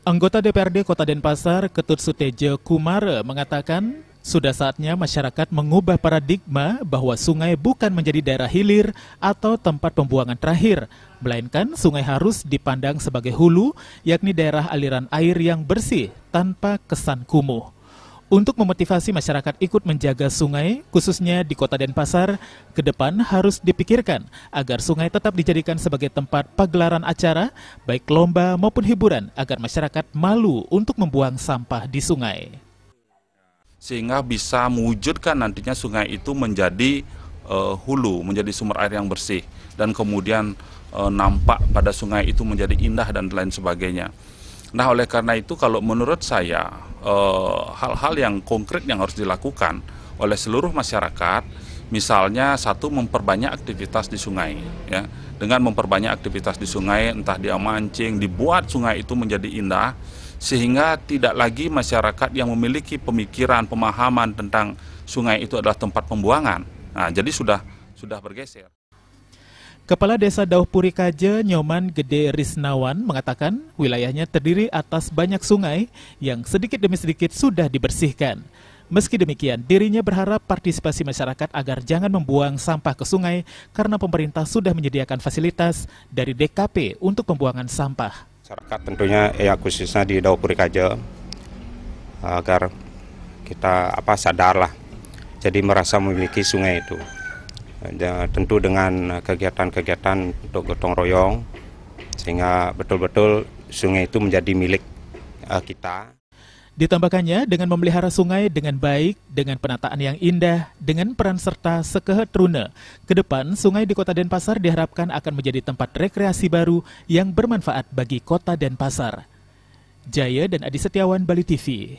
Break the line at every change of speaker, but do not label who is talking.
Anggota DPRD Kota Denpasar, Ketut Sutejo Kumara, mengatakan sudah saatnya masyarakat mengubah paradigma bahwa sungai bukan menjadi daerah hilir atau tempat pembuangan terakhir, melainkan sungai harus dipandang sebagai hulu, yakni daerah aliran air yang bersih tanpa kesan kumuh. Untuk memotivasi masyarakat ikut menjaga sungai, khususnya di Kota Denpasar, ke depan harus dipikirkan agar sungai tetap dijadikan sebagai tempat pagelaran acara, baik lomba maupun hiburan, agar masyarakat malu untuk membuang sampah di sungai.
Sehingga bisa mewujudkan nantinya sungai itu menjadi hulu, menjadi sumber air yang bersih, dan kemudian nampak pada sungai itu menjadi indah dan lain sebagainya. Nah, oleh karena itu kalau menurut saya hal-hal yang konkret yang harus dilakukan oleh seluruh masyarakat, misalnya satu, memperbanyak aktivitas di sungai, ya. Dengan memperbanyak aktivitas di sungai, entah dia mancing, dibuat sungai itu menjadi indah, sehingga tidak lagi masyarakat yang memiliki pemikiran, pemahaman tentang sungai itu adalah tempat pembuangan. Nah, jadi sudah bergeser.
Kepala Desa Dauhpuri Kaje, Nyoman Gede Risnawan, mengatakan wilayahnya terdiri atas banyak sungai yang sedikit demi sedikit sudah dibersihkan. Meski demikian, dirinya berharap partisipasi masyarakat agar jangan membuang sampah ke sungai karena pemerintah sudah menyediakan fasilitas dari DKP untuk pembuangan sampah.
Masyarakat tentunya khususnya di Dauhpuri Kaje agar kita sadarlah, jadi merasa memiliki sungai itu. Tentu dengan kegiatan-kegiatan untuk gotong royong, sehingga betul-betul sungai itu menjadi milik kita.
Ditambahkannya, dengan memelihara sungai dengan baik, dengan penataan yang indah, dengan peran serta Sekehet Rune, ke depan sungai di Kota Denpasar diharapkan akan menjadi tempat rekreasi baru yang bermanfaat bagi Kota Denpasar. Jaya dan Adi Setiawan, Bali TV.